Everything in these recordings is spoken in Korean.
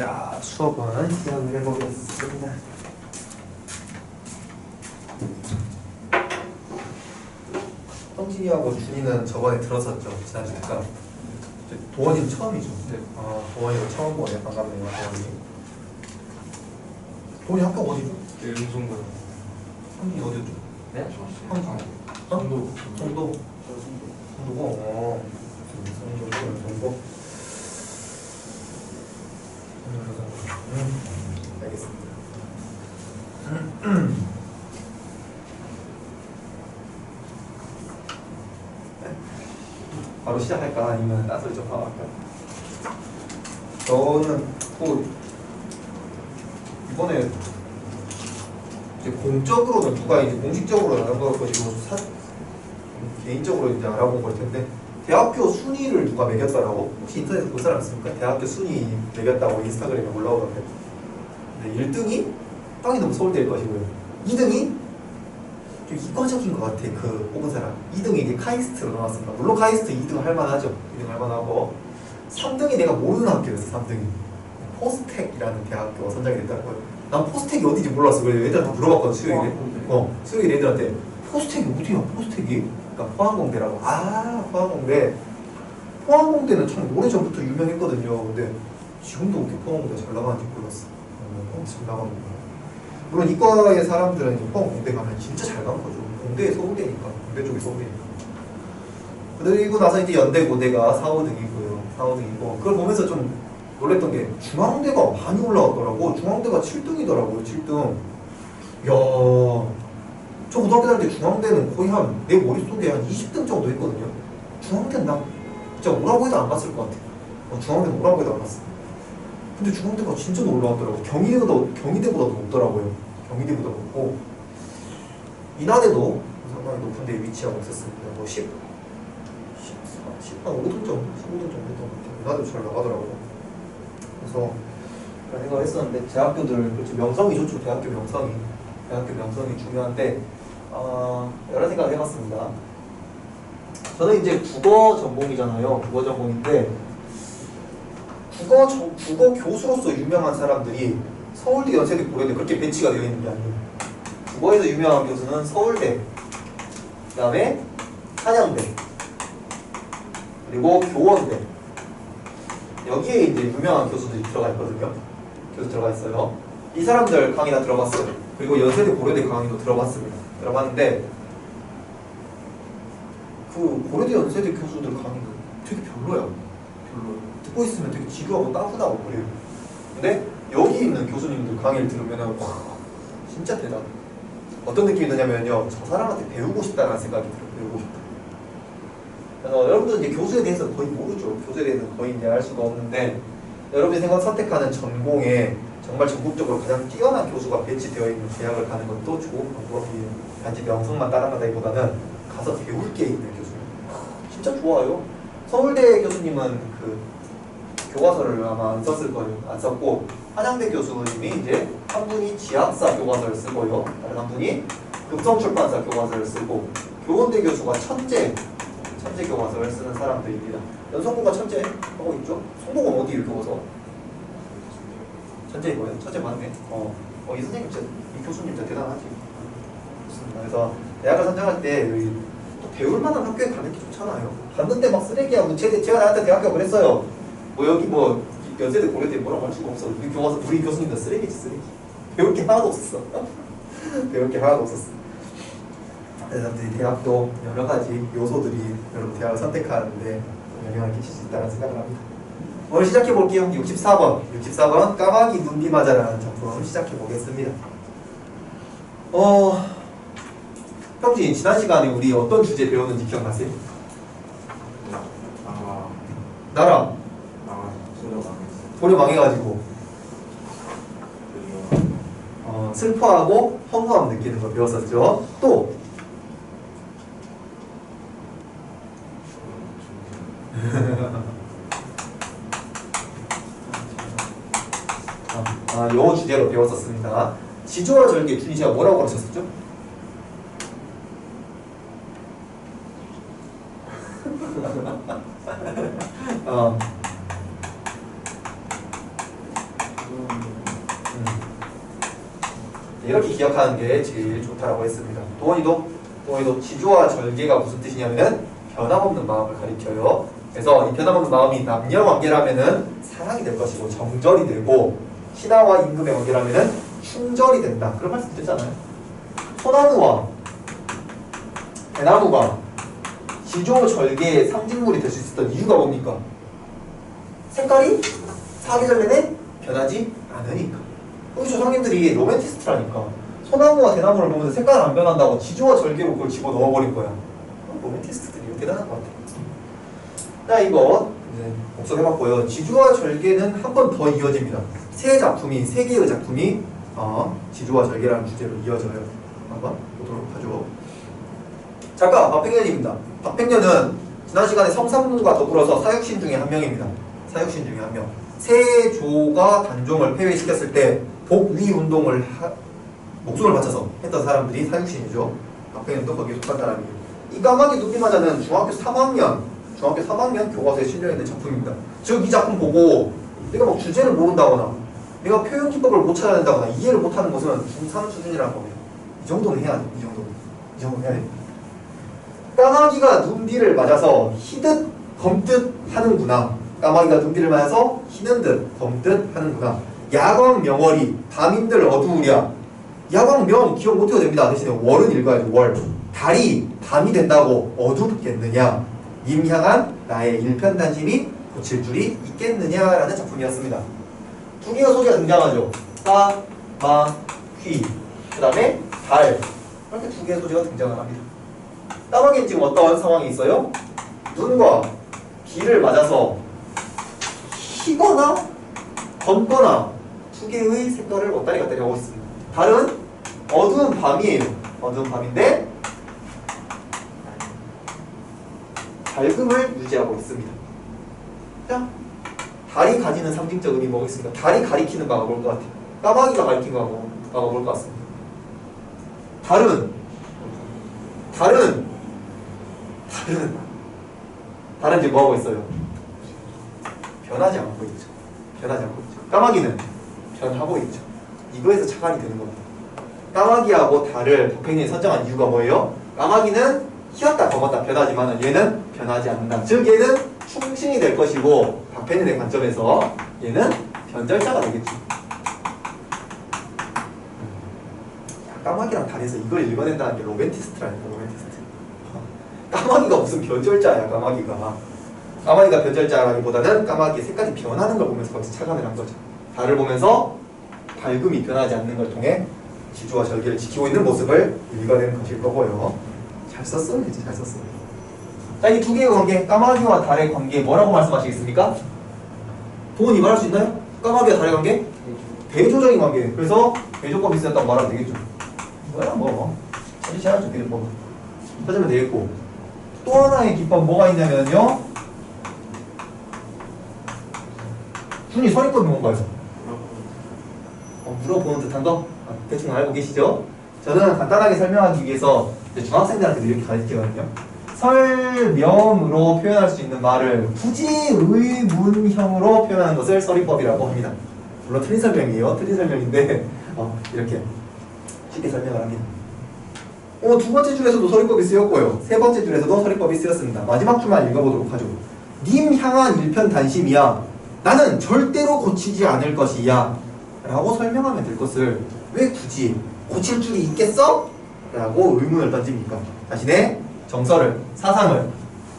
자, 수업은 시작을 해보겠습니다. 성진이하고 준이는 저번에 들었었죠. 지난주니까. 도원이는 처음이죠. 네. 도원이가 처음 보네. 반갑네요, 도원이. 도원이 학교 어디죠? 영종고요. 성진이 어디였죠? 네? 성강. 정도. 정도. 정도고. 정도. 알겠습니다. 바로 시작할까? 아니면 따소리 좀 하고 할까? 저는 뭐 이번에 이제 공적으로는 누가 이제 공식적으로 알아볼 것이고 개인적으로 이제 알아본 걸 텐데 대학교 순위를 누가 매겼다라고? 혹시 인터넷에 볼 사람 있습니까? 대학교 순위 매겼다고 인스타그램에 올라오던데. 네, 1등이 땅이 너무 서울대일 것이고요. 2등이 좀 이과적인 것 같아. 그 뽑은 사람. 2등이 이제 카이스트로 나왔습니다. 물론 카이스트 2등 할만하죠. 2등 할만하고 3등이 내가 모르는 학교였어. 3등이 포스텍이라는 대학교가 선정이 됐다고요. 난 포스텍이 어디인지 몰랐어. 그래서 애들한테 물어봤거든. 수요일에. 수요일에 애들한테 포스텍이 어디야? 포스텍이? 그러니까 포항공대라고. 포항공대. 포항공대는 참 오래전부터 유명했거든요. 근데 지금도 그렇게 포항공대가 잘 나가는지 몰랐어. 잘 나가는구나. 물론 이과의 사람들은 포항공대 가면 진짜 잘 가는 거죠. 공대에 서울대니까. 공대 쪽이 서울대니까. 그리고 나서 이제 연대, 고대가 4, 5등이고요. 4, 5등이고. 그걸 보면서 좀 놀랬던 게 중앙대가 많이 올라왔더라고. 중앙대가 7등이더라고요. 7등. 이야. 저 고등학교 다닐 때 중앙대는 거의 내 머릿속에 한 20등 정도 했거든요. 중앙대는 나 진짜 오라고 해도 안 갔을 것 같아. 중앙대는 오라고 해도 안 갔어. 근데 중앙대가 진짜 올라왔더라고. 경희대보다도 높더라고요. 경희대보다 높고 인하대도 상당히 높은 데에 위치하고 있었습니다. 뭐 10한 5등 정도? 15등 정도 했던 것 같아요. 인하대도 잘 나가더라고요. 그래서 그런 생각을 했었는데 대학교들, 그렇죠. 명성이 좋죠. 대학교 명성이 중요한데 여러 생각을 해봤습니다. 저는 이제 국어 전공이잖아요. 국어 전공인데 국어 교수로서 유명한 사람들이 서울대, 연세대, 고려대 그렇게 배치가 되어 있는 게 아니에요. 국어에서 유명한 교수는 서울대, 그 다음에 한양대, 그리고 교원대. 여기에 이제 유명한 교수들이 들어가 있거든요. 교수 들어가 있어요. 이 사람들 강의 다 들어봤어요. 그리고 연세대, 고려대 강의도 들어봤습니다. 들어봤는데 그 고려대, 연세대 교수들 강의는 되게 별로야. 듣고 있으면 되게 지루하고 따분하고 그래요. 근데 여기 있는 교수님들 강의를 들으면은 와 진짜 대단해. 어떤 느낌이 드냐면요, 저 사람한테 배우고 싶다는 생각이 들어요. 배우고 싶다. 그래서 여러분들 이제 교수에 대해서 거의 모르죠. 교수에 대해서는 거의 이제 알 수가 없는데 여러분이 선택하는 전공에 정말 전국적으로 가장 뛰어난 교수가 배치되어 있는 대학을 가는 것도 좋은 방법이에요. 단지 명성만 따라가다기보다는 가서 배울 게 있는 교수님. 진짜 좋아요. 서울대 교수님은 그 교과서를 아마 안 썼을 거예요. 안 썼고 한양대 교수님이 이제 한 분이 지학사 교과서를 쓰고요. 다른 한 분이 금성출판사 교과서를 쓰고 교원대 교수가 천재 교과서를 쓰는 사람들입니다. 연성고가 천재 하고 있죠. 성공은 어디예요? 교과서? 천재인 거예요? 천재 맞네. 이 선생님 진짜, 이 교수님 진짜 대단하지. 그렇습니다. 그래서 대학을 선정할 때 또 배울 만한 학교에 가는 게 좋잖아요. 갔는데 막 쓰레기하고 제가 나한테 대학교 그랬어요. 뭐 여기 뭐 연세대, 고려대 뭐라고 할 수가 없어. 우리 교수님도 쓰레기지 쓰레기. 배울 게 하나도 없었어. 배울 게 하나도 없었어. 그래서 대학도 여러 가지 요소들이 여러분 대학을 선택하는데 영향을 끼칠 수 있다는 생각을 합니다. 오늘 시작해 볼게요. 64번 까마귀 눈비 맞아라는 작품 시작해 보겠습니다. 형진, 지난 시간에 우리 어떤 주제 배웠는지 기억나세요? 나라. 고려 망해가지고 슬퍼하고 허무함 느끼는 걸 배웠었죠. 또 요 주제로 배웠었습니다. 지조와 절개, 준이 씨가 뭐라고 가르쳤었죠? 이렇게 기억하는 게 제일 좋다라고 했습니다. 도원이도 지조와 절개가 무슨 뜻이냐면은 변함없는 마음을 가리켜요. 그래서 이 변함없는 마음이 남녀 관계라면은 사랑이 될 것이고 정절이 되고, 신하와 임금의 관계라면은 충절이 된다. 그런 말씀 드렸잖아요. 소나무와 대나무가 지조 절개의 상징물이 될 수 있었던 이유가 뭡니까? 색깔이 사계절 내내 변하지 않으니까. 우리 조상님들이 로맨티스트라니까. 소나무와 대나무를 보면서 색깔 안 변한다고 지조와 절개로 그걸 집어 넣어버린 거야. 로맨티스트들이 대단한 것 같아. 자, 이거 이제 복습해봤고요. 지조와 절개는 한 번 더 이어집니다. 세 개의 작품이 지조와 절개라는 주제로 이어져요. 한번 보도록 하죠. 작가 박팽년입니다. 박팽년은 지난 시간에 성삼문과 더불어서 사육신 중에 한 명입니다. 사육신 중에 한 명. 세조가 단종을 폐위시켰을 때 복위 운동을 목숨을 바쳐서 했던 사람들이 사육신이죠. 박팽년도 거기에 속한 사람이에요. 이 까마귀 눈비마자는 중학교 3학년 교과서에 실려있는 작품입니다. 즉 이 작품 보고 내가 막 주제를 모른다거나 내가 표현 기법을 못 찾아낸다거나 이해를 못하는 것은 중3 수준이라는 겁니다. 이 정도는 해야 돼. 이 정도는 해야 돼. 까마귀가 눈비를 맞아서 희듯 검듯 하는구나. 까마귀가 눈비를 맞아서 희는 듯 검듯 하는구나. 야광 명월이 밤인들 어두우랴. 야광 명 기억 못해도 됩니다. 대신에 월은 읽어야죠. 월. 달이 밤이 된다고 어둡겠느냐. 님 향한 나의 일편단심이 고칠 줄이 있겠느냐라는 작품이었습니다. 두 개의 소리가 등장하죠. 까, 마, 휘. 그 다음에 달. 이렇게 두 개의 소리가 등장을 합니다. 까마귀는 지금 어떤 상황이 있어요? 눈과 비를 맞아서 희거나 검거나 두 개의 색깔을 왔다리 갔다리 하고 있습니다. 달은 어두운 밤이에요. 어두운 밤인데 밝음을 유지하고 있습니다. 자, 달이 가지는 상징적 의미 뭐겠습니까? 달이 가리키는 바가 뭘 것 같아요? 까마귀가 가리킨 바가 뭘 것 같습니다. 달은 지금 뭐하고 있어요? 변하지 않고 있죠. 까마귀는 변하고 있죠. 이거에서 차관이 되는 겁니다. 까마귀하고 달을 박팽년이 선정한 이유가 뭐예요? 까마귀는 희었다 검었다 변하지만 얘는 변하지 않는다. 즉 얘는 충신이 될 것이고 박팽년의 관점에서 얘는 변절자가 되겠죠. 까마귀랑 달에서 이걸 읽어낸다는 게 로맨티스트라니까. 로맨티스트. 까마귀가 무슨 변절자야. 까마귀가 변절자라기보다는 까마귀의 색깔이 변하는 걸 보면서 거기서 착안을 한 거죠. 달을 보면서 밝음이 변하지 않는 걸 통해 지조와 절개를 지키고 있는 모습을 읽어내는 것일 거고요. 잘 썼어요. 이제 잘 썼어요. 자, 이 두 개의 관계, 까마귀와 달의 관계 뭐라고 말씀하시겠습니까? 도훈이 말할 수 있나요? 까마귀와 달의 관계? 대조적인 관계. 그래서 대조법이 있었다고 말하면 되겠죠. 뭐야 뭐 찾으셔야죠. 대조법 찾으면 되겠고, 또 하나의 기법 뭐가 있냐면요, 순위 서리법이 뭔가요? 물어보는 듯한 거? 대충 알고 계시죠? 저는 간단하게 설명하기 위해서 중학생들한테도 이렇게 가르치거든요. 설명으로 표현할 수 있는 말을 굳이 의문형으로 표현하는 것을 서리법이라고 합니다. 물론 틀린 설명이에요. 틀린 설명인데 이렇게 쉽게 설명을 합니다. 두 번째 줄에서도 서리법이 쓰였고요. 세 번째 줄에서도 서리법이 쓰였습니다. 마지막 줄만 읽어보도록 하죠. 님 향한 일편단심이야. 나는 절대로 고치지 않을 것이야. 라고 설명하면 될 것을 왜 굳이 고칠 줄이 있겠어? 라고 의문을 던집니까? 자신의 정서를, 사상을,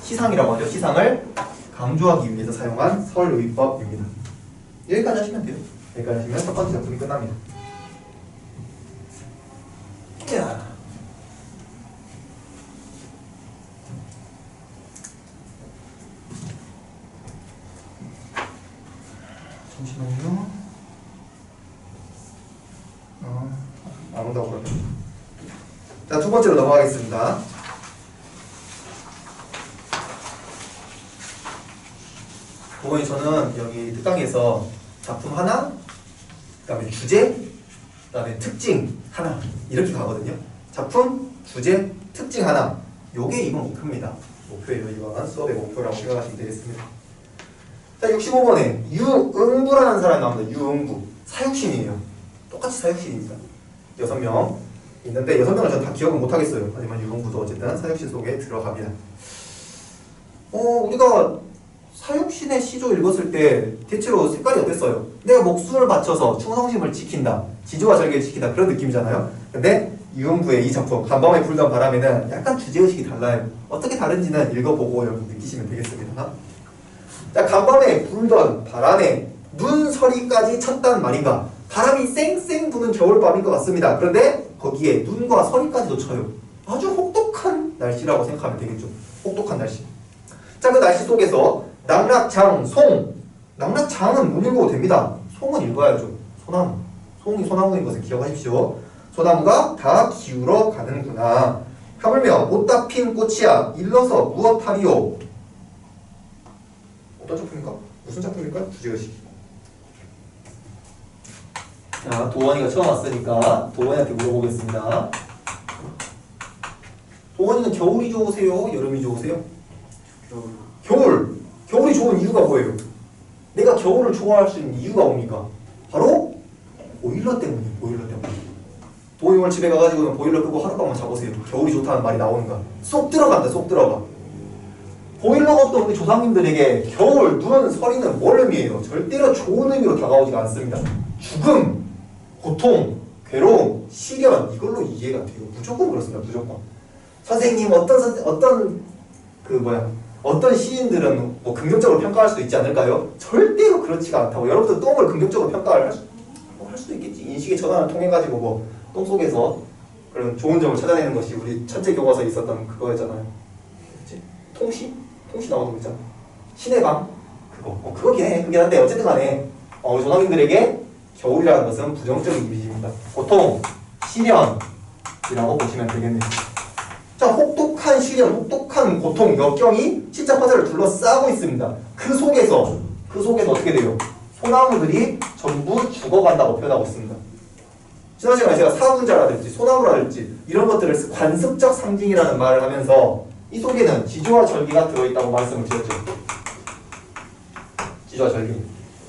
시상이라고 하죠. 시상을 강조하기 위해서 사용한 설의법입니다. 여기까지 하시면 돼요. 여기까지 하시면 첫 번째 작품이 끝납니다. 야. 잠시만요. 안 온다고 그러네. 자, 두 번째로 넘어가겠습니다. 보건이 저는 여기 특강에서 작품 하나, 그 다음에 주제, 그 다음에 특징 하나 이렇게 가거든요. 작품, 주제, 특징 하나. 요게 이번 목표입니다. 목표예요. 이번 수업의 목표라고 생각하시면 되겠습니다. 자, 65번에 유응부라는 사람이 나옵니다. 유응부. 사육신이에요. 똑같이 사육신입니다. 6명 있는데 6명을 전 다 기억은 못하겠어요. 하지만 유흥부도 어쨌든 사육신 속에 들어갑니다. 우리가 사육신의 시조 읽었을 때 대체로 색깔이 어땠어요? 내가 목숨을 바쳐서 충성심을 지킨다, 지조와 절개를 지킨다, 그런 느낌이잖아요. 근데 유흥부의 이 작품 간밤에 불던 바람에는 약간 주제의식이 달라요. 어떻게 다른지는 읽어보고 여러분 느끼시면 되겠습니다. 자, 간밤에 불던 바람에 눈서리까지 쳤단 말인가? 바람이 쌩쌩 부는 겨울밤인 것 같습니다. 그런데 거기에 눈과 서리까지도 쳐요. 아주 혹독한 날씨라고 생각하면 되겠죠. 혹독한 날씨. 자, 그 날씨 속에서 낙락장, 송. 낙락장은 못 읽어도 됩니다. 송은 읽어야죠. 소나무. 송이 소나무인 것을 기억하십시오. 소나무가 다 기울어 가는구나. 하물며 못다 핀 꽃이야 일러서 무엇하리요? 어떤 작품입니까? 무슨 작품일까요? 주제의식. 자, 도원이가 처음 왔으니까 도원이한테 물어보겠습니다. 도원이는 겨울이 좋으세요? 여름이 좋으세요? 겨울. 겨울이 좋은 이유가 뭐예요? 내가 겨울을 좋아할 수 있는 이유가 뭡니까? 바로 보일러 때문이에요. 보일러 때문에. 도원이 오늘 집에 가가지고는 보일러 끄고 하룻밤만 자보세요. 겨울이 좋다는 말이 나오는가? 쏙 들어간다. 쏙 들어가. 보일러가 없던 우리 조상님들에게 겨울, 눈, 서리는 뭘 의미해요? 절대로 좋은 의미로 다가오지가 않습니다. 죽음, 고통, 괴로움, 시련, 이걸로 이해가 돼요. 무조건 그렇습니다. 무조건. 선생님 어떤 시인들은 뭐 긍정적으로 평가할 수도 있지 않을까요? 절대로 그렇지가 않다고. 여러분들 똥을 긍정적으로 평가를 할 수도 있겠지. 인식의 전환을 통해 가지고 뭐 똥 속에서 그런 좋은 점을 찾아내는 것이 우리 천재 교과서에 있었던 그거였잖아요. 그치? 통시 나오는 거 있잖아. 신의 방? 그거긴 해. 그긴 한데 어쨌든 간에 우리 조상님들에게 겨울이라는 것은 부정적인 이미지입니다. 고통, 시련이라고 보시면 되겠네요. 자, 혹독한 시련, 혹독한 고통, 역경이 시작 화자를 둘러싸고 있습니다. 그 속에서 어떻게 돼요? 소나무들이 전부 죽어간다고 표현하고 있습니다. 지난 시간에 제가 사군자라든지 소나무라든지 이런 것들을 관습적 상징이라는 말을 하면서 이 속에는 지조와 절기가 들어있다고 말씀을 드렸죠. 지조와 절기.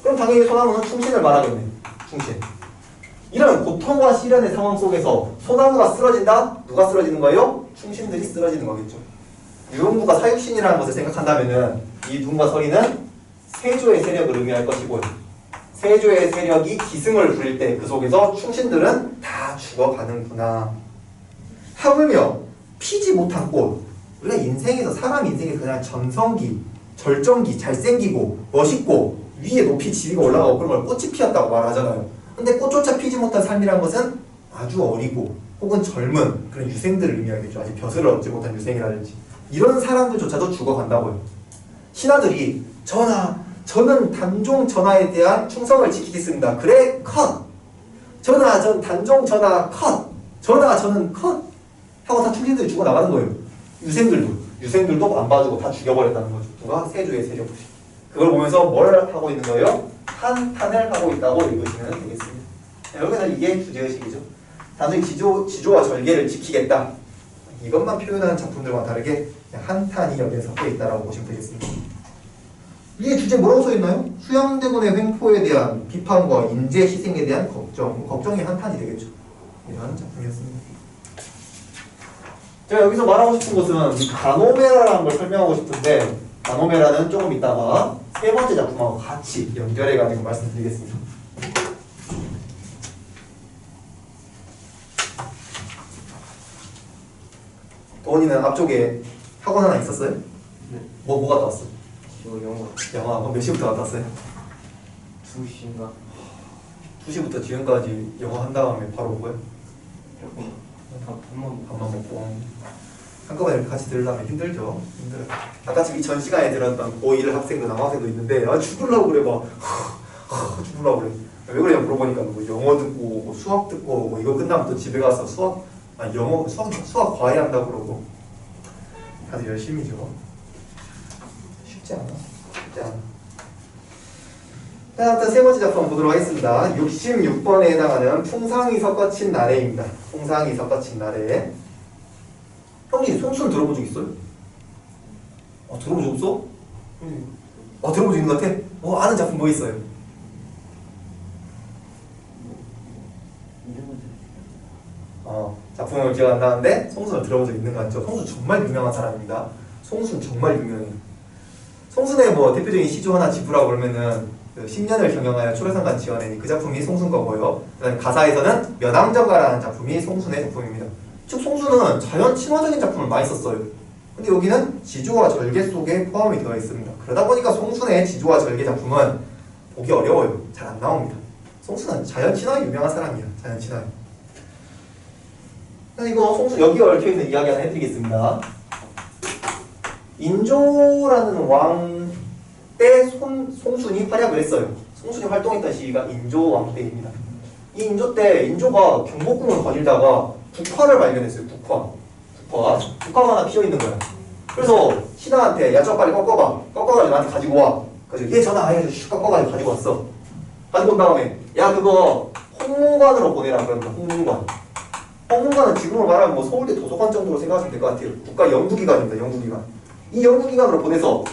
그럼 당연히 소나무는 충신을 말하겠네. 충신. 이런 고통과 시련의 상황 속에서 소나무가 쓰러진다? 누가 쓰러지는 거예요? 충신들이 쓰러지는 거겠죠. 유흥부가 사육신이라는 것을 생각한다면은 이 눈과 서리는 세조의 세력을 의미할 것이고요. 세조의 세력이 기승을 부릴 때 그 속에서 충신들은 다 죽어가는구나. 하물며 피지 못한 꽃. 우리가 인생에서 사람 인생에서 그냥 전성기, 절정기, 잘생기고 멋있고 위에 높이 지위가 올라가고 그런 걸 꽃이 피었다고 말하잖아요. 근데 꽃조차 피지 못한 삶이라는 것은 아주 어리고 혹은 젊은 그런 유생들을 의미하겠죠. 아직 벼슬을 얻지 못한 유생이라든지 이런 사람들조차도 죽어간다고요. 신하들이 전하, 저는 단종 전하에 대한 충성을 지키겠습니다. 그래, 컷! 전하, 전 단종 전하, 컷! 전하, 저는 컷! 하고 다 충신들이 죽어나가는 거예요. 유생들도 안 봐주고 다 죽여버렸다는 거죠. 누가? 세조의 세력. 그걸 보면서 뭘 하고 있는 거예요? 한탄을 하고 있다고 읽으시면 되겠습니다. 여기서 이게 주제의식이죠. 단순히 지조와 절개를 지키겠다. 이것만 표현하는 작품들과 다르게 한탄이 여기에 섞여 있다고 보시면 되겠습니다. 이게 주제 뭐라고 써있나요? 수양대군의 횡포에 대한 비판과 인재 희생에 대한 걱정. 걱정이 한탄이 되겠죠. 이런 작품이었습니다. 제가 여기서 말하고 싶은 것은 가노베라라는 걸 설명하고 싶은데 가노베라는 조금 이따가 세 번째 작품하고 같이 연결해가지고 말씀드리겠습니다. 도원이는 앞쪽에 학원 하나 있었어요? 네. 뭐 갔다 왔어? 영화. 그럼 몇 시부터 갔다 왔어요? 2시인가? 2시부터 지금까지 영화 한 다음에 바로 온 거예요? 밥만 먹고 한꺼번에 이렇게 같이 들으려면 힘들죠. 힘들어요. 아까 지금 이 전 시간에 들었던 고1 학생도 남학생도 있는데 죽으려고 그래 막 죽으려고 그래. 왜 그러냐 물어보니까 뭐 영어 듣고 뭐 수학 듣고 뭐 이거 끝나면 또 집에 가서 수학 과외 한다고 그러고 다들 열심히죠. 쉽지 않아. 자, 아무튼 세 번째 작품 보도록 하겠습니다. 66번에 해당하는 풍상이 섞어친 나래입니다. 풍상이 섞어친 나래. 형님 송순 들어본 적 있어요? 들어본 적 없어? 들어본 적 있는 것 같아? 아는 작품 뭐 있어요? 작품을 기억 안 나는데 송순을 들어본 적 있는 거 같죠? 송순 정말 유명한 사람입니다. 송순 정말 유명해요. 송순의 뭐 대표적인 시조 하나 짚으라고 그러면은 그 10년을 경영하여 초래상관 지어내니 그 작품이 송순 거고요. 그다음에 가사에서는 몇왕정가라는 작품이 송순의 작품입니다. 즉 송순은 자연 친화적인 작품을 많이 썼어요. 근데 여기는 지조와 절개 속에 포함이 되어 있습니다. 그러다 보니까 송순의 지조와 절개 작품은 보기 어려워요. 잘 안 나옵니다. 송순은 자연 친화에 유명한 사람이야. 자연 친화에. 이거 송순 여기 얽혀있는 이야기 하나 해드리겠습니다. 인조라는 왕 때 송순이 활약을 했어요. 송순이 활동했던 시기가 인조 왕 때입니다. 이 인조 때 인조가 경복궁을 거닐다가 국화를 발견했어요. 국화가 하나 피어있는 거야. 그래서 신하한테 야 저 빨리 꺾어봐. 꺾어가지고 나한테 가지고 와. 그래서 얘 전화 안 해가지고 슉 꺾어가지고 가지고 왔어. 가지고 온 다음에 야 그거 홍문관으로 보내라 그런다. 홍문관은 지금으로 말하면 뭐 서울대 도서관 정도로 생각하시면 될 것 같아요. 국가 연구기관입니다. 연구기관. 이 연구기관으로 보내서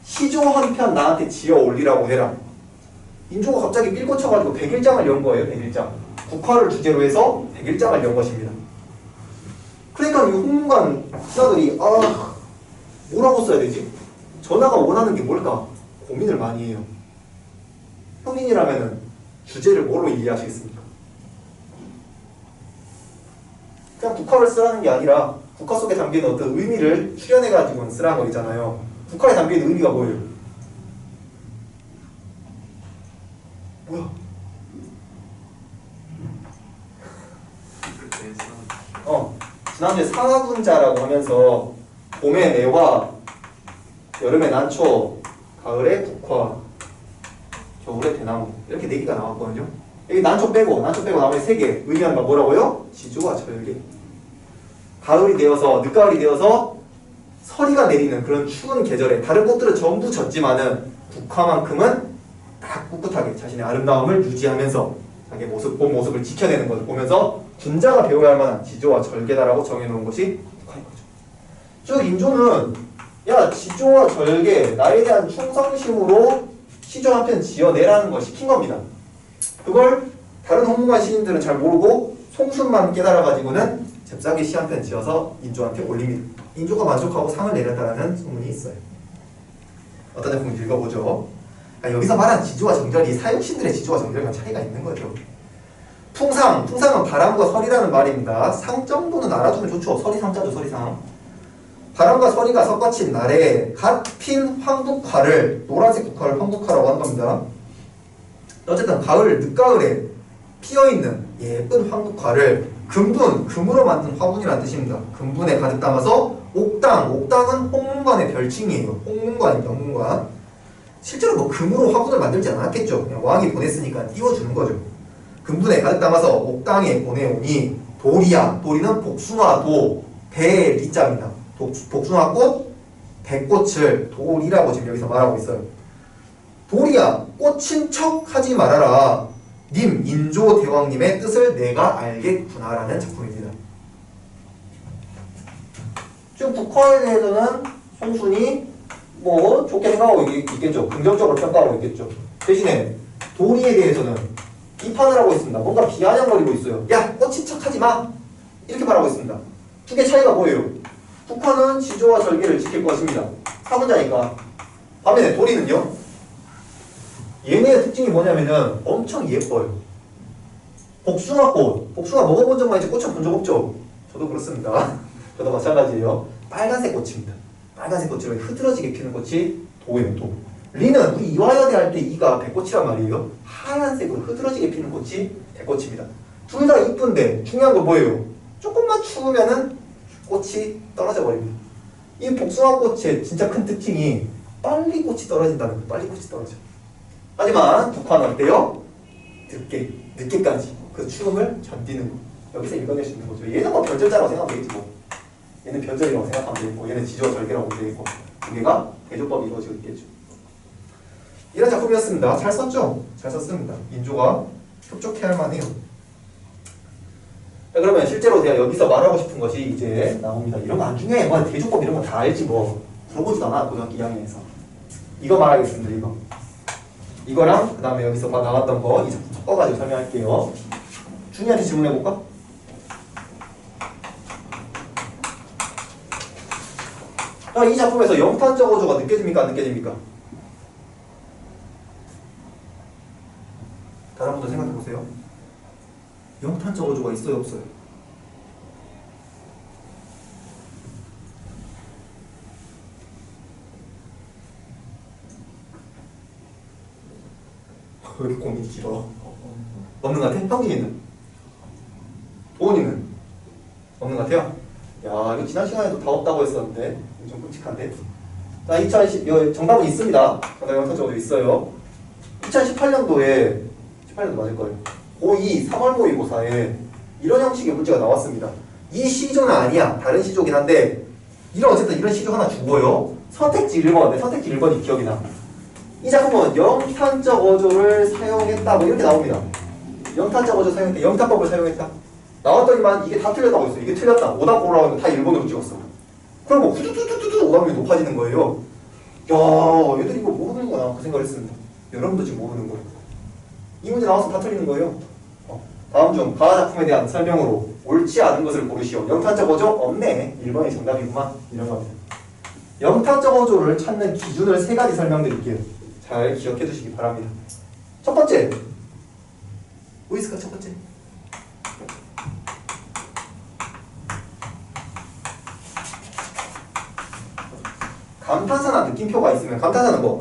시조 한 편 나한테 지어 올리라고 해라. 인조가 갑자기 밀 꽂혀가지고 100일장을 연 거예요. 100일장. 국화를 주제로 해서 100일장을 연 것입니다. 그러니까 이 홍문관 신하들이 뭐라고 써야 되지? 전하가 원하는 게 뭘까? 고민을 많이 해요. 형님이라면은 주제를 뭘로 이해하시겠습니까? 그냥 국화를 쓰라는 게 아니라 국화 속에 담기는 어떤 의미를 추려내가지고 쓰라는 거잖아요. 국화에 담기는 의미가 뭐예요? 뭐야? 지난주에 상하군자라고 하면서 봄에 매화, 여름에 난초, 가을에 국화, 겨울에 대나무 이렇게 4개가 나왔거든요. 여기 난초 빼고 나머지 3개 의미하는 건 뭐라고요? 지조와 절개. 가을이 되어서 늦가을이 되어서 서리가 내리는 그런 추운 계절에 다른 꽃들은 전부 졌지만은 국화만큼은 딱 꿋꿋하게 자신의 아름다움을 유지하면서 자기의 본 모습을 지켜내는 것을 보면서 군자가 배워야 할 만한 지조와 절개다라고 정해놓은 것이 국화인 거죠. 즉 인조는 야 지조와 절개 나에 대한 충성심으로 시조 한 편 지어내라는 걸 시킨 겁니다. 그걸 다른 홍문관 시인들은 잘 모르고 송순만 깨달아가지고는 잽싸게 시 한 편 지어서 인조한테 올립니다. 인조가 만족하고 상을 내렸다는 소문이 있어요. 어떤 작품 읽어보죠. 여기서 말한 지조와 정절이 사육신들의 지조와 정절과 차이가 있는 거죠. 풍상은 바람과 설이라는 말입니다. 상 정도는 알아두면 좋죠. 설이 상자죠. 설이상. 바람과 설이가 섞어친 날에 갓 핀 황국화를 노란색 국화를 황국화라고 하는 겁니다. 어쨌든 가을 늦가을에 피어있는 예쁜 황국화를 금으로 만든 화분이라는 뜻입니다. 금분에 가득 담아서 옥당은 홍문관의 별칭이에요. 홍문관입니다. 홍문관. 실제로 뭐 금으로 화분을 만들지 않았겠죠. 그냥 왕이 보냈으니까 띄워주는 거죠. 금분에 가득 담아서 옥당에 보내오니 도리야. 도리는 복숭아도 배리자입니다. 복숭아꽃 배꽃을 도리라고 지금 여기서 말하고 있어요. 도리야 꽃인 척 하지 말아라. 님 인조 대왕님의 뜻을 내가 알겠구나라는 작품입니다. 지금 국화에 대해서는 송순이 뭐 좋게 생각하고 있겠죠. 긍정적으로 평가하고 있겠죠. 대신에 도리에 대해서는 비판을 하고 있습니다. 뭔가 비아냥거리고 있어요. 야 꽃인 척 하지 마. 이렇게 말하고 있습니다. 두 개 차이가 뭐예요? 국화는 지조와 절개를 지킬 것입니다. 사문자니까. 반면에 도리는요. 얘네의 특징이 뭐냐면은 엄청 예뻐요. 복숭아 먹어본 적만 있지 꽃을 본 적 없죠? 저도 그렇습니다. 저도 마찬가지예요. 빨간색 꽃입니다. 빨간색 꽃으로 흐드러지게 피는 꽃이 도예요. 도. 리는 우리 이화여대 할 때 이가 백꽃이란 말이에요. 하얀색으로 흐드러지게 피는 꽃이 백꽃입니다. 둘 다 이쁜데 중요한 건 뭐예요? 조금만 추우면은 꽃이 떨어져 버립니다. 이 복숭아 꽃의 진짜 큰 특징이 빨리 꽃이 떨어진다는 거예요. 빨리 꽃이 떨어져. 하지만 국화는 어때요? 늦게까지 그 추움을 견디는 거. 여기서 읽어낼 수 있는 거죠. 얘는 뭐 변절자라고 생각하면 되겠지 뭐. 얘는 변절이라고 생각하면 되겠고 얘는 지조와 절개라고 보면 되겠고 두 개가 대조법이 이루어지고 있겠죠. 이런 작품이었습니다. 잘 썼죠? 잘 썼습니다. 인조가 흡족해할 만해요. 자, 그러면 실제로 제가 여기서 말하고 싶은 것이 이제 나옵니다. 이런 거 안 중요해. 뭐 대조법 이런 거 다 알지 뭐. 물어보지도 않아 고등학교 2학년에서. 이거 말하겠습니다. 이거랑 그 다음에 여기서 나왔던 거 이 작품 섞어가지고 설명할게요. 준이한테 질문해볼까? 이 작품에서 영탄적 어조가 느껴집니까? 안 느껴집니까? 다른 분도 생각해 보세요. 영탄적 어조가 있어요, 없어요? 왜 이렇게 고민이 길어? 없는 것 같아? 형진이는? 도훈이는? 없는 것 같아요? 야, 이거 지난 시간에도 다 없다고 했었는데 좀 끔찍한데? 자, 2010, 정답은 있습니다. 정답 영탄적으로 있어요. 2018년도에 18년도 맞을 거예요. 고2 3월 모의고사에 이런 형식의 문제가 나왔습니다. 이 시조는 아니야. 다른 시조긴 한데 어쨌든 이런 시조 하나 주고요. 선택지 1번. 네, 선택지 1번이 기억이 나. 이 작품은 영탄적 어조를 사용했다. 뭐 이렇게 나옵니다. 영탄적 어조 사용했다. 영탄법을 사용했다. 나왔더니만 이게 다 틀렸다고 했어요. 이게 틀렸다. 오답 보라고 하니까 다 1번으로 찍었어. 그럼 뭐 후두두두두두 오답률이 높아지는 거예요. 야, 얘들이 이거 모르는구나. 그 생각을 했습니다. 여러분도 지금 모르는 거예요. 이 문제 나와서 다 틀리는 거예요. 다음 중 가화 작품에 대한 설명으로 옳지 않은 것을 고르시오. 영탄적 어조 없네. 1번이 정답이구만. 이런 겁니다. 영탄적 어조를 찾는 기준을 3가지 설명드릴게요. 잘 기억해 두시기 바랍니다. 첫 번째, 뭐 있을까? 첫 번째, 감탄사나 느낌표가 있으면, 감탄사는 뭐,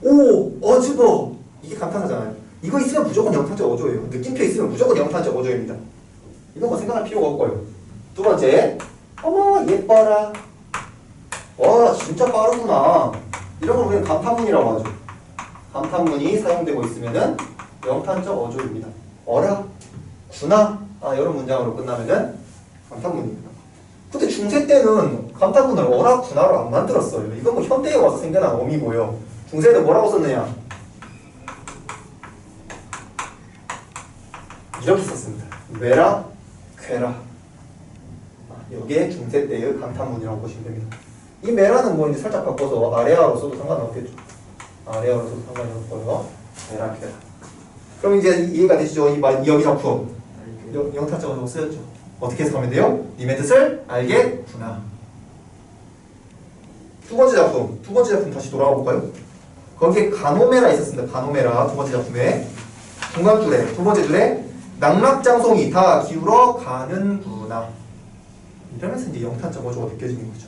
오, 어즈버, 이게 감탄사잖아요. 이거 있으면 무조건 영탄적 어조예요. 느낌표 있으면 무조건 영탄적 어조입니다. 이건 뭐 생각할 필요가 없고요. 두 번째, 어머 예뻐라, 와 진짜 빠르구나, 이런 걸 우리는 감탄문이라고 하죠. 감탄문이 사용되고 있으면은 영탄적 어조입니다. 어라, 구나, 이런 문장으로 끝나면은 감탄문입니다. 근데 중세 때는 감탄문을 어라, 구나로 안 만들었어요. 이건 뭐 현대에 와서 생겨난 어미고요. 중세는 뭐라고 썼느냐? 이렇게 썼습니다. 메라, 쾌라. 여기에 중세 때의 감탄문이라고 보시면 됩니다. 이 메라는 뭐 이제 살짝 바꿔서 아레아로 써도 상관없겠죠. 아레아로 써도 상관이 없고요. 메라, 쾌라. 그럼 이제 이해가 되시죠? 이 여기 작품 영탄적 어조가 쓰였죠. 어떻게 해석하면 돼요? 님의 뜻을 알겠구나. 두 번째 작품 다시 돌아가 볼까요? 거기에 가노메라 있었습니다. 가노메라 두 번째 작품에 중간줄에 두 번째 줄에 낙락장송이 다 기울어 가는구나. 이러면서 이제 영탄적 어조가 느껴지는 거죠.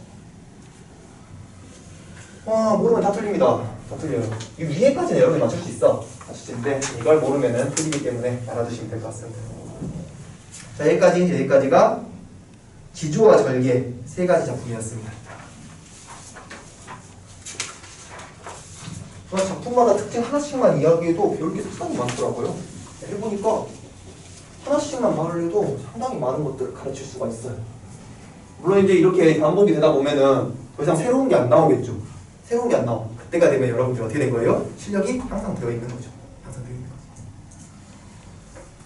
모르면 다 틀립니다. 다 틀려요. 이 위에까지는 여러분이 맞출 수 있어. 맞출 수 있는데 이걸 모르면은 틀리기 때문에 알아두시면 될 것 같습니다. 자, 여기까지가 지조와 절개 3가지 작품이었습니다. 작품마다 특징 하나씩만 이야기해도 배울 게 상당히 많더라고요. 해보니까 하나씩만 말을 해도 상당히 많은 것들을 가르칠 수가 있어요. 물론 이제 이렇게 반복이 되다 보면은 더 이상 새로운 게 안 나오겠죠. 새로운 게 안 나와. 그때가 되면 여러분들이 어떻게 된 거예요? 실력이 항상 되어 있는 거죠. 항상 되어 있는 거죠.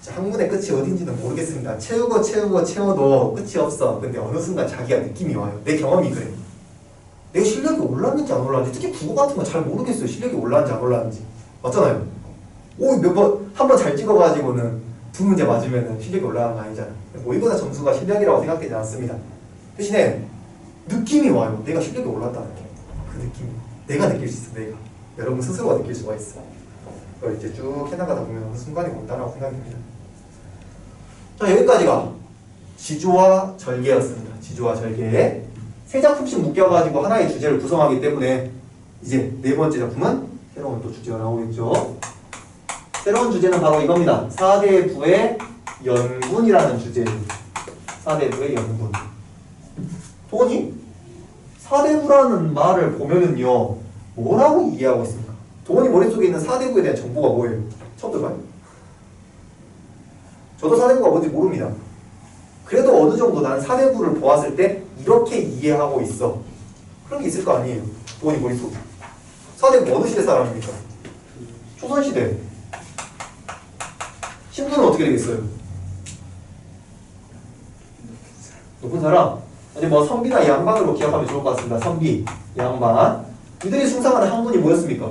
자, 학문의 끝이 어딘지는 모르겠습니다. 채워도 끝이 없어. 근데 어느 순간 자기가 느낌이 와요. 내 경험이 그래. 내 실력이 올랐는지 안 올랐는지, 특히 국어 같은 건 잘 모르겠어요. 실력이 올랐는지 안 올랐는지. 맞잖아요. 한 번 잘 찍어가지고는 2문제 맞으면 실력이 올라가는 거 아니잖아요. 모의고사 점수가 실력이라고 생각되지 않습니다. 대신에 느낌이 와요. 내가 실력이 올랐다는 게. 그 느낌이. 내가 느낄 수 있어. 내가. 여러분 스스로가 느낄 수가 있어. 그걸 이제 쭉 해나가다 보면 어느 순간이 온다라고 생각이 듭니다. 자, 여기까지가 지조와 절개였습니다. 지조와 절개. 3작품씩 묶여가지고 하나의 주제를 구성하기 때문에 이제 4번째 작품은 새로운 또 주제가 나오겠죠. 새로운 주제는 바로 이겁니다. 4대부의 연군이라는 주제입니다. 4대부의 연군. 도훈이 4대부라는 말을 보면은요, 뭐라고 이해하고 있습니까? 도훈이 머릿속에 있는 4대부에 대한 정보가 뭐예요? 처음 들어봐요? 저도 4대부가 뭔지 모릅니다. 그래도 어느 정도 나는 4대부를 보았을 때 이렇게 이해하고 있어. 그런 게 있을 거 아니에요. 도훈이 머릿속에. 4대부 어느 시대 사람입니까? 조선시대. 신분은 어떻게 되겠어요? 높은 사람? 아니 뭐 선비나 양반으로 기억하면 좋을 것 같습니다. 선비, 양반. 이들이 숭상하는 학문이 뭐였습니까?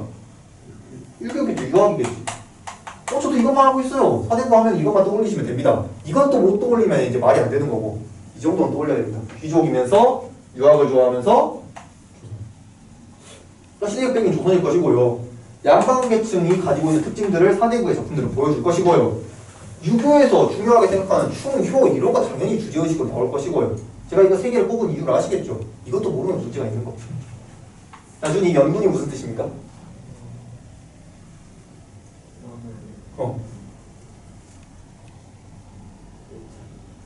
일교겠죠. 유학이겠지. 저도 이것만 하고 있어요. 4대부 하면 이것만 떠올리시면 됩니다. 이건 또 못 떠올리면 이제 말이 안 되는 거고, 이 정도는 떠올려야 됩니다. 귀족이면서 유학을 좋아하면서 시대극백인 조선일 것이고요. 양반계층이 가지고 있는 특징들을 사대부의 작품들을 보여줄 것이고요. 유교에서 중요하게 생각하는 충, 효 이런 거 당연히 주제의식으로 나올 것이고요. 제가 이거 세 개를 뽑은 이유를 아시겠죠? 이것도 모르면 문제가 있는 거. 나중에 연분이 무슨 뜻입니까?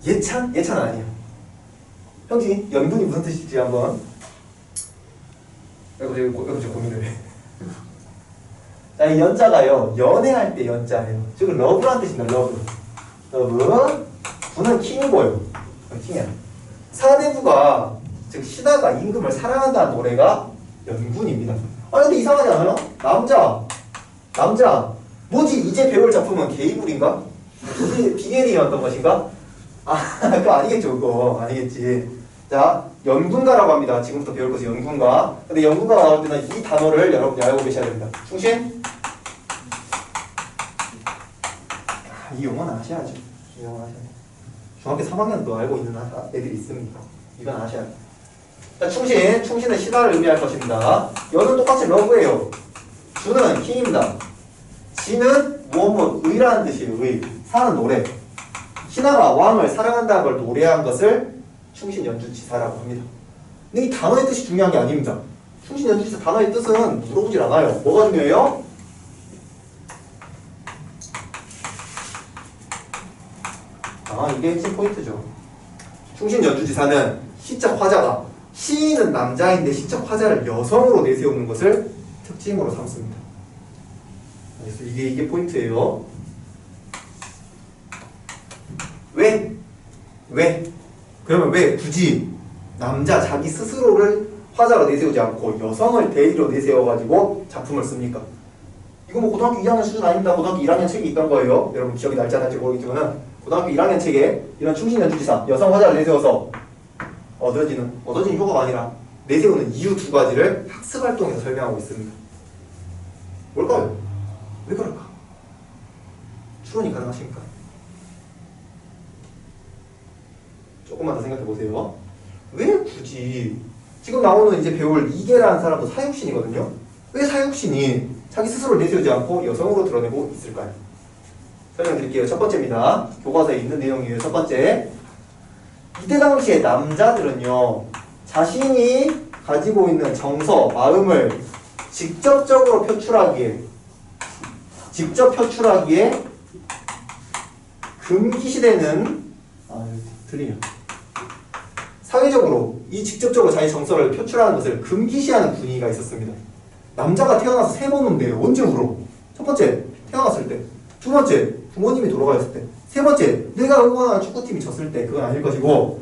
예찬? 예찬 아니에요. 형지, 연분이 무슨 뜻일지 한번. 이거 고민을 해. 자, 이 연자가요, 연애할 때 연자예요. 즉, 러브란 뜻입니다, 러브. 러브. 부는 킹이고요. 킹이야. 사대부가, 즉, 신하가 임금을 사랑한다는 노래가 연분입니다. 아, 근데 이상하지 않아요? 남자. 뭐지? 이제 배울 작품은 게이물인가? 비게리였던 것인가? 아, 그거 아니겠죠, 그거. 아니겠지. 자, 연군가라고 합니다. 지금부터 배울 것이 연군가. 근데 연군가 나올 때는 이 단어를 여러분이 알고 계셔야 됩니다. 충신? 이 용어는 아셔야죠. 이 용어는 아셔야죠. 중학교 3학년도 알고 있는 애들이 있습니다. 이건 아셔야 돼요. 자, 충신은 신하를 의미할 것입니다. 연은 똑같이 러브예요. 주는 킹입니다. 지는 의라는 뜻이에요. 의. 사는 노래. 신하가 왕을 사랑한다는 걸 노래한 것을 충신연주지사라고 합니다. 근데 이 단어의 뜻이 중요한 게 아닙니다. 충신연주지사 단어의 뜻은 물어보질 않아요. 뭐가 중요해요? 이게 핵심 포인트죠. 충신연주지사는 시적 화자가 시인은 남자인데 시적 화자를 여성으로 내세우는 것을 특징으로 삼습니다. 그래서 이게 포인트예요. 왜? 그러면 왜 굳이 남자 자기 스스로를 화자로 내세우지 않고 여성을 대리로 내세워가지고 작품을 씁니까? 이거 뭐 고등학교 2학년 수준 아닙니다. 고등학교 1학년 책에 있던 거예요. 여러분 기억이 날지 않을지 모르겠지만 고등학교 1학년 책에 이런 충신연주지사 여성 화자를 내세워서 얻어지는 효과가 아니라 내세우는 이유 두 가지를 학습활동에서 설명하고 있습니다. 뭘까요? 왜 그럴까? 추론이 가능하십니까? 조금만 더 생각해 보세요. 왜 굳이 지금 나오는 이제 배울 이계라는 사람도 사육신이거든요. 왜 사육신이 자기 스스로를 내세우지 않고 여성으로 드러내고 있을까요? 설명드릴게요. 첫 번째입니다. 교과서에 있는 내용이에요. 첫 번째. 이때 당시에 남자들은요, 자신이 가지고 있는 정서, 마음을 직접 표출하기에 금기시되는 틀리냐. 사회적으로 이 직접적으로 자기 정서를 표출하는 것을 금기시하는 분위기가 있었습니다. 남자가 태어나서 3번 운대요. 언제 울어? 첫 번째, 태어났을 때. 두 번째, 부모님이 돌아가셨을 때. 세 번째, 내가 응원하는 축구팀이 졌을 때. 그건 아닐 것이고,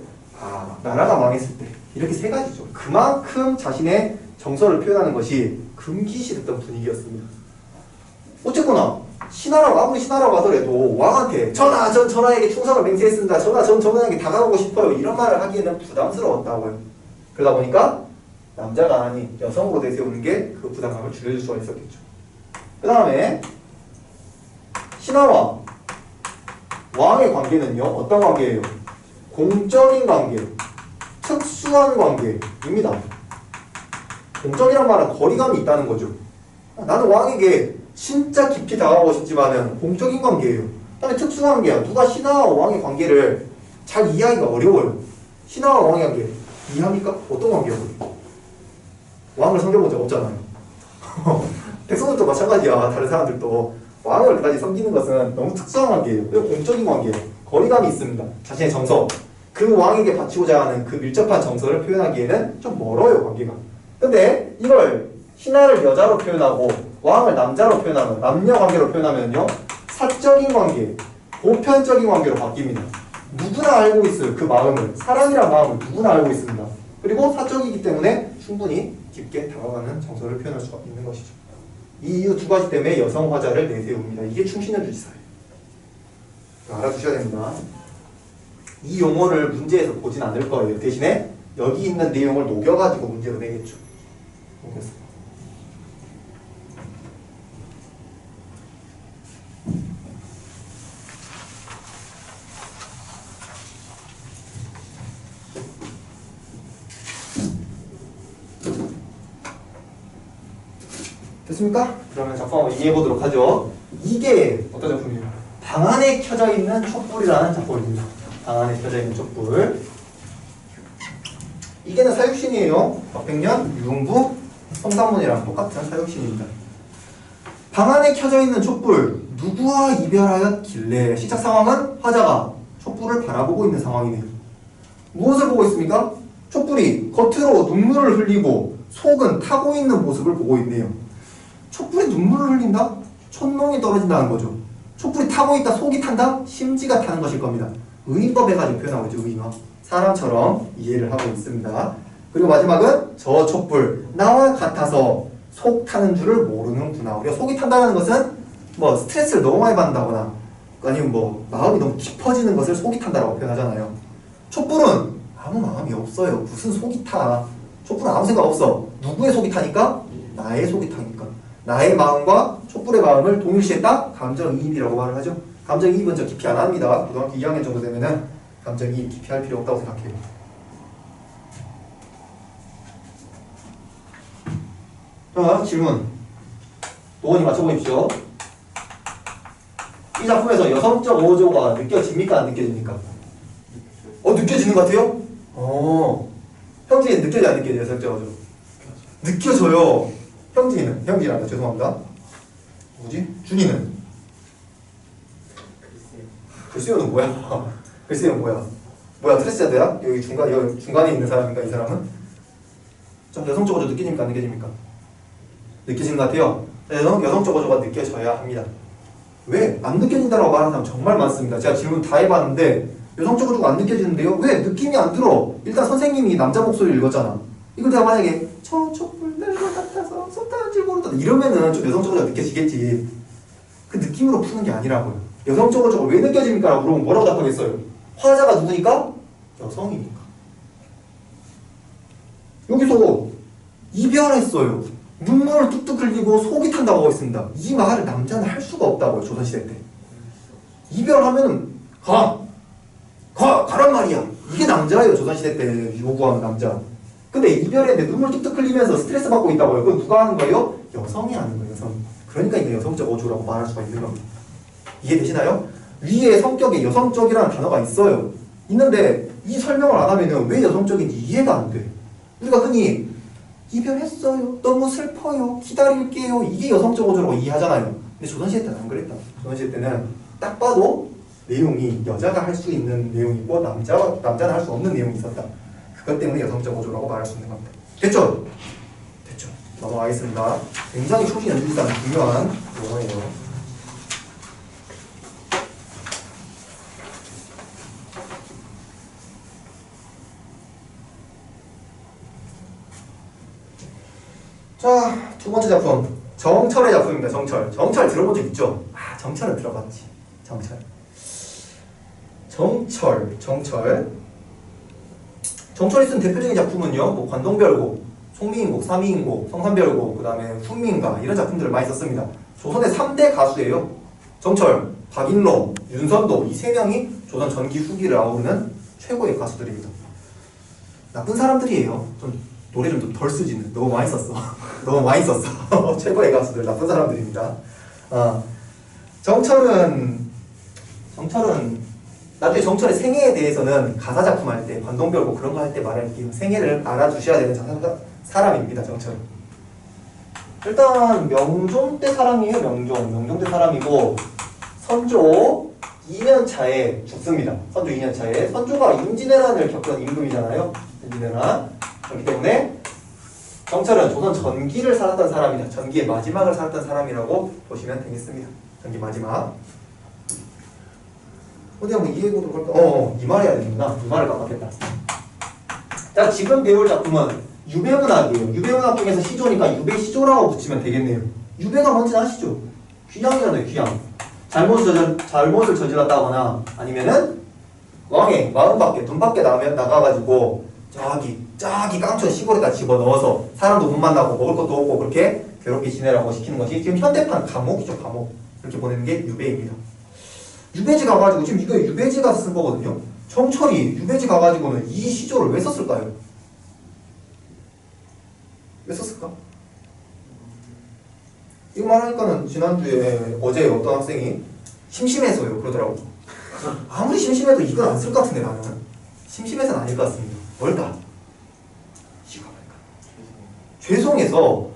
나라가 망했을 때. 이렇게 세 가지죠. 그만큼 자신의 정서를 표현하는 것이 금기시됐던 분위기였습니다. 어쨌거나 아무리 신하라고 하더라도 왕한테 전 전하에게 충성을 맹세했습니다. 전 전하에게 다가가고 싶어요. 이런 말을 하기에는 부담스러웠다고요. 그러다 보니까 남자가 아닌 여성으로 내세우는 게 그 부담감을 줄여줄 수가 있었겠죠. 그 다음에 신하와 왕의 관계는요. 어떤 관계예요? 공적인 관계, 특수한 관계입니다. 공적이란 말은 거리감이 있다는 거죠. 나는 왕에게 진짜 깊이 다가가고 싶지만은 공적인 관계예요. 그 다음에 특수한 관계야. 누가 신하와 왕의 관계를 잘 이해하기가 어려워요. 신하와 왕의 관계 이해합니까? 어떤 관계예요? 왕을 섬겨본 적 없잖아요. 백성들도 마찬가지야. 다른 사람들도 왕을 그다지 섬기는 것은 너무 특수한 관계예요. 그리고 공적인 관계예요. 거리감이 있습니다. 자신의 정서, 그 왕에게 바치고자 하는 그 밀접한 정서를 표현하기에는 좀 멀어요, 관계가. 근데 이걸 신하를 여자로 표현하고 왕을 남자로 표현하면, 남녀 관계로 표현하면요, 사적인 관계, 보편적인 관계로 바뀝니다. 누구나 알고 있어요, 그 마음을. 사랑이란 마음을 누구나 알고 있습니다. 그리고 사적이기 때문에 충분히 깊게 다가가는 정서를 표현할 수가 있는 것이죠. 이 이유 두 가지 때문에 여성 화자를 내세웁니다. 이게 충신연주지사예요. 알아두셔야 됩니다. 이 용어를 문제에서 보진 않을 거예요. 대신에 여기 있는 내용을 녹여가지고 문제로 내겠죠. 녹였어. 됐습니까? 그러면 작품 한번 이해해 보도록 하죠. 이게 어떤 작품이에요? 방 안에 켜져 있는 촛불이라는 작품입니다. 방 안에 켜져 있는 촛불. 이게는 사육신이에요. 박백년, 유흥부, 성산문이랑 똑같은 사육신입니다. 방 안에 켜져 있는 촛불. 누구와 이별하였길래 시작 상황은 화자가 촛불을 바라보고 있는 상황이네요. 무엇을 보고 있습니까? 촛불이 겉으로 눈물을 흘리고 속은 타고 있는 모습을 보고 있네요. 촛불이 눈물을 흘린다? 촛농이 떨어진다는 거죠. 촛불이 타고 있다, 속이 탄다? 심지가 타는 것일 겁니다. 의인법에 가지고 표현하고 있죠, 의인화. 사람처럼 이해를 하고 있습니다. 그리고 마지막은 저 촛불, 나와 같아서 속 타는 줄을 모르는구나. 우리가 속이 탄다는 것은 뭐 스트레스를 너무 많이 받는다거나 아니면 뭐 마음이 너무 깊어지는 것을 속이 탄다라고 표현하잖아요. 촛불은 아무 마음이 없어요. 무슨 속이 타. 촛불은 아무 생각 없어. 누구의 속이 타니까? 나의 속이 타니까. 나의 마음과 촛불의 마음을 동일시했다? 감정이입이라고 말을 하죠. 감정이입은 저 깊이 안 합니다. 고등학교 2학년 정도 되면은 감정이입 깊이 할 필요 없다고 생각해요. 자, 질문. 도원이 맞춰보십시오. 이 작품에서 여성적 어조가 느껴집니까? 안 느껴집니까? 느껴지는 것 같아요? 형진이 느껴지 안 느껴져요? 여성적 어조? 느껴져요. 형진이는? 형진이란다. 죄송합니다. 뭐지? 준이는? 글쎄요는 뭐야? 글쎄요 뭐야? 뭐야 트랜스젠더야? 여기 중간에 있는 사람인가 이 사람은? 좀 여성적 어조 느껴집니까? 안 느껴집니까? 느껴지는 것 같아요. 여성적 어조가 느껴져야 합니다. 왜? 안 느껴진다고 말하는 사람 정말 많습니다. 제가 질문 다 해봤는데 여성적 어조가 안 느껴지는데요? 왜? 느낌이 안 들어. 일단 선생님이 남자 목소리를 읽었잖아. 이걸 내가 만약에 저 촛불 날 것 같아서 속 타는 줄 모른다 이러면은 좀 여성적 어조가 느껴지겠지. 그 느낌으로 푸는 게 아니라고요. 여성적 어조가 왜 느껴집니까? 라고 물어보면 뭐라고 답하겠어요? 화자가 누구니까? 여성이니까. 여기서 이별했어요. 눈물을 뚝뚝 흘리고 속이 탄다고 하고 있습니다. 이 말을 남자는 할 수가 없다고요. 조선시대 때. 이별하면은 가란 말이야. 이게 남자예요. 조선시대 때 요구하는 남자. 근데 이별했는데 눈물 뚝뚝 흘리면서 스트레스 받고 있다고요. 그건 누가 하는 거예요? 여성이 하는 거예요. 여성. 그러니까 이게 여성적 어조라고 말할 수가 있는 겁니다. 이해되시나요? 위에 성격에 여성적이라는 단어가 있어요. 있는데 이 설명을 안 하면은 왜 여성적인지 이해가 안 돼. 우리가 흔히 이별했어요. 너무 슬퍼요. 기다릴게요. 이게 여성적 어조라고 이해하잖아요. 근데 조선시대 때는 안 그랬다. 조선시대 때는 딱 봐도 내용이 여자가 할 수 있는 내용이고 남자는 할 수 없는 내용이 있었다. 그것 때문에 여성적 어조라고 말할 수 있는 겁니다. 됐죠? 됐죠. 넘어가겠습니다. 굉장히 초기 연주기상 중요한 용어예요. 자, 두 번째 작품. 정철의 작품입니다. 정철. 정철 들어본 적 있죠? 정철은 들어봤지. 정철이 쓴 대표적인 작품은요, 뭐 관동별곡, 송미인곡, 삼이인곡, 성산별곡, 그 다음에 훈민가 이런 작품들을 많이 썼습니다. 조선의 3대 가수예요. 정철, 박인로, 윤선도 이 세 명이 조선 전기 후기를 아우르는 최고의 가수들입니다. 나쁜 사람들이에요. 노래 좀 덜 쓰지는. 너무 많이 썼어. 너무 많이 썼어. 최고의 가수들 나쁜 사람들입니다. 정철은 나중에 정철의 생애에 대해서는 가사 작품 할 때, 관동별곡 그런 거 할 때 말할게요. 생애를 알아주셔야 되는 사람입니다. 정철. 일단 명종 때 사람이에요. 명종 때 사람이고 선조 2년 차에 죽습니다. 선조 2년 차에. 선조가 임진왜란을 겪은 임금이잖아요. 임진왜란. 그렇기 때문에 정철은 조선 전기를 살았던 사람이다. 전기의 마지막을 살았던 사람이라고 보시면 되겠습니다. 전기 마지막. 어디 한번 이해해보도록 할까? 이 말 해야 되는구나. 이 말을 깜빡했다. 자, 지금 배울 작품은 유배문학이에요. 유배문학 중에서 시조니까 유배시조라고 붙이면 되겠네요. 유배가 뭔지 아시죠? 귀양이잖아요. 귀양. 잘못을 저질렀다거나 아니면은 왕의 마음밖에 돈 밖에 나가가지고 저기 깡촌 시골에다 집어넣어서 사람도 못 만나고 먹을 것도 없고 그렇게 괴롭게 지내라고 시키는 것이 지금 현대판 감옥이죠. 감옥. 이렇게 보내는 게 유배입니다. 유배지 가가지고 지금 이거 유배지가 쓴 거거든요. 정철이 유배지 가가지고는 이 시조를 왜 썼을까요? 왜 썼을까? 이거 말하니까는 지난주에 어제 어떤 학생이 심심해서요 그러더라고. 아무리 심심해도 이건 안 쓸 것 같은데 나는 심심해서는 아닐 것 같습니다. 뭘까? 이거 뭘까? 죄송해서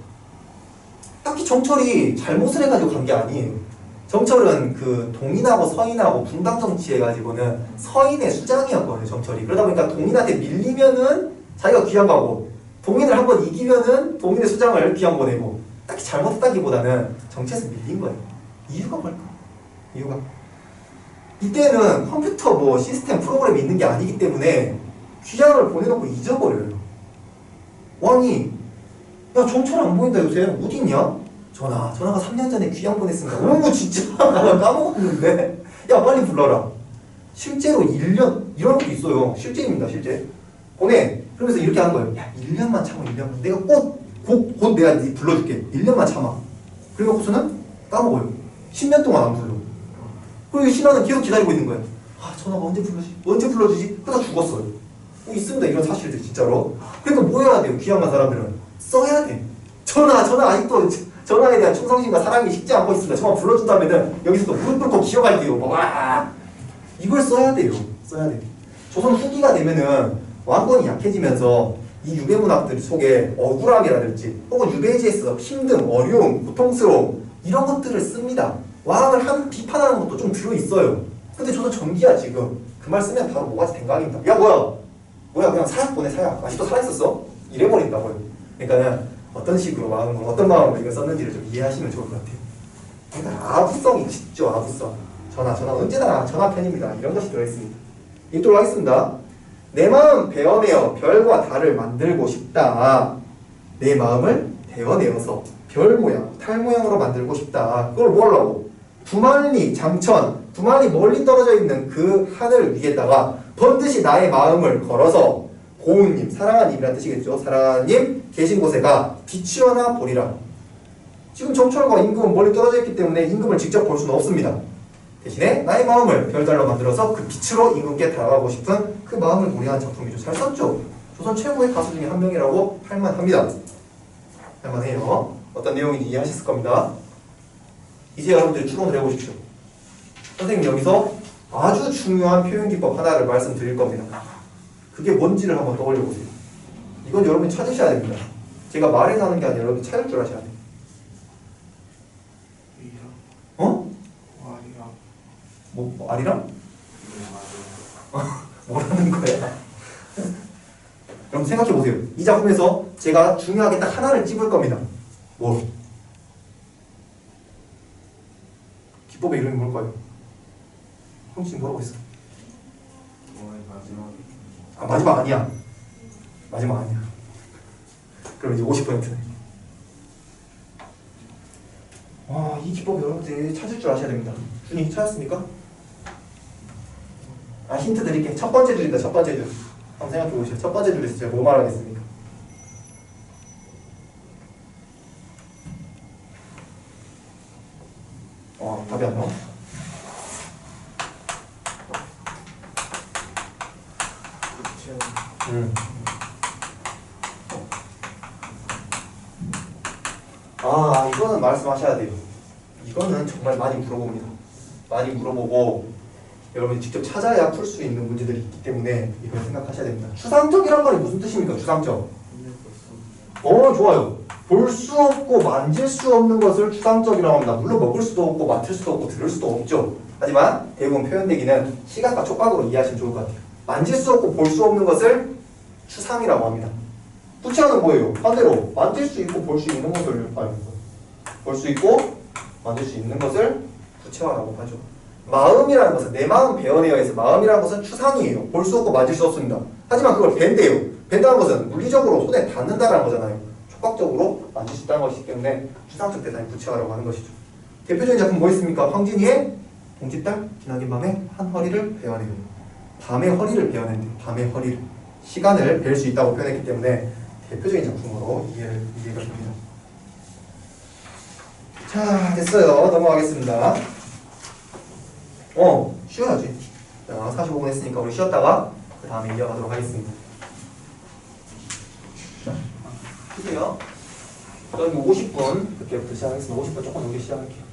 딱히 정철이 잘못을 해가지고 간 게 아니에요. 정철은 그 동인하고 서인하고 분당 정치해가지고는 서인의 수장이었거든요. 정철이. 그러다 보니까 동인한테 밀리면은 자기가 귀양 가고 동인을 한번 이기면은 동인의 수장을 귀양 보내고 딱히 잘못했다기보다는 정치에서 밀린 거예요. 이유가 뭘까? 이유가 이때는 컴퓨터 뭐 시스템 프로그램이 있는 게 아니기 때문에 귀양을 보내놓고 잊어버려요. 왕이 야 정철 안 보인다 요새 어디 있냐? 전화가 3년 전에 귀양 보냈습니다. 어머 진짜 나 까먹었는데 야 빨리 불러라. 실제로 1년 이런 것도 있어요. 실제입니다. 실제 보내. 그러면서 이렇게 하는 거예요. 야 1년만 참아 1년만 내가 곧 내가 네 불러줄게. 1년만 참아. 그래놓고서는 까먹어요. 10년 동안 안 불러. 그리고 신하는 계속 기다리고 있는 거예요. 아 전화가 언제 불러주지? 그러다 죽었어요. 있습니다 이런 사실들 진짜로. 그러니까 뭐 해야 돼요? 귀양 간 사람들은 써야 돼. 전화 아직도 전화에 대한 충성심과 사랑이 식지 않고 있습니다. 전화 불러준다면은 여기서도 무릎 꿇고 기억할게요. 와 이걸 써야 돼요. 써야 돼. 조선 후기가 되면은 왕권이 약해지면서 이 유배문학들 속에 억울함이라든지 혹은 유배지에서 힘듦, 어려움, 고통스러움 이런 것들을 씁니다. 왕을 비판하는 것도 좀 들어있어요. 근데 조선 전기야 지금. 그 말 쓰면 바로 뭐가지 댕강입니다. 야 뭐야 그냥 사약 보내 사약. 아직도 살아있었어? 이래버린다고요. 그러니까는 어떤 식으로 마음으로 어떤 마음으로 이걸 썼는지를 좀 이해하시면 좋을 것 같아요. 그러니까 아부성이 짙죠. 아부성. 전화 언제나 전화 편입니다. 이런 것이 들어있습니다. 읽도록 하겠습니다. 내 마음 베어내어 별과 달을 만들고 싶다. 내 마음을 베어내어서 별 모양, 달 모양으로 만들고 싶다. 그걸 뭐 하려고? 두만리 장천, 두만리 멀리 떨어져 있는 그 하늘 위에다가 번듯이 나의 마음을 걸어서 고운님, 사랑하는 님이라는 뜻이겠죠. 사랑하는 님 계신 곳에가 비추어나 보리라. 지금 정철과 임금은 멀리 떨어져 있기 때문에 임금을 직접 볼 수는 없습니다. 대신에 나의 마음을 별달로 만들어서 그 빛으로 임금께 다가가고 싶은 그 마음을 노래한 작품이죠. 잘 썼죠. 조선 최고의 가수 중에 한 명이라고 할만합니다. 할만해요. 어떤 내용인지 이해하셨을 겁니다. 이제 여러분들이 추론을 해보십시오. 선생님 여기서 아주 중요한 표현기법 하나를 말씀드릴 겁니다. 그게 뭔지를 한번 떠올려 보세요. 이건 여러분이 찾으셔야 됩니다. 제가 말해서 하는 게 아니라 여러분이 찾을 줄 아셔야 돼요. 어? 아리랑. 뭐 아리랑? 뭐라는 거야? 여러분 생각해 보세요. 이 작품에서 제가 중요하게 딱 하나를 찝을 겁니다. 뭐? 기법의 이름이 뭘까요? 형님 뭐라고 했어? 마지막. 아 마지막 아니야. 마지막 아니야. 그럼 이제 50%네. 와, 이 기법 여러분들이 찾을 줄 아셔야 됩니다. 준이 찾았습니까? 아 힌트 드릴게. 첫 번째 줄입니다. 첫 번째 줄. 한번 생각해 보시죠. 첫 번째 줄에서 제가 뭐 말하겠습니까? 답이 안 나와. 이거는 말씀하셔야 돼요. 이거는 정말 많이 물어봅니다. 많이 물어보고 여러분이 직접 찾아야 풀 수 있는 문제들이 있기 때문에 이걸 생각하셔야 됩니다. 추상적이란 말이 무슨 뜻입니까? 추상적. 좋아요. 볼 수 없고 만질 수 없는 것을 추상적이라고 합니다. 물론 먹을 수도 없고 맡을 수도 없고 들을 수도 없죠. 하지만 대부분 표현되기는 시각과 촉각으로 이해하시면 좋을 것 같아요. 만질 수 없고 볼 수 없는 것을 추상이라고 합니다. 부채화는 뭐예요? 반대로 만질 수 있고 볼 수 있는 것을 말하는 거예요. 볼 수 있고 만질 수 있는 것을 부채화라고 하죠. 마음이라는 것은 내 마음 베어내어에서 마음이라는 것은 추상이에요. 볼 수 없고 만질 수 없습니다. 하지만 그걸 벤대요. 벤다는 것은 물리적으로 손에 닿는다는 거잖아요. 촉각적으로 만질 수 있다는 것이기 때문에 추상적 대상이 부채화라고 하는 것이죠. 대표적인 작품 뭐 있습니까? 황진이의 봉지딸 기나긴 밤에 한 허리를 베어내요. 밤의 허리를 베어낸대요. 밤의 허리를. 시간을 벨 수 있다고 표현했기 때문에 대표적인 작품으로 이해가 됩니다. 자, 됐어요. 넘어가겠습니다. 쉬어야지. 자, 45분 했으니까 우리 쉬었다가 그 다음에 이어가도록 하겠습니다. 자, 쉬세요. 여기 50분 그때부터 시작하겠습니다. 50분 조금 넘게 시작할게요.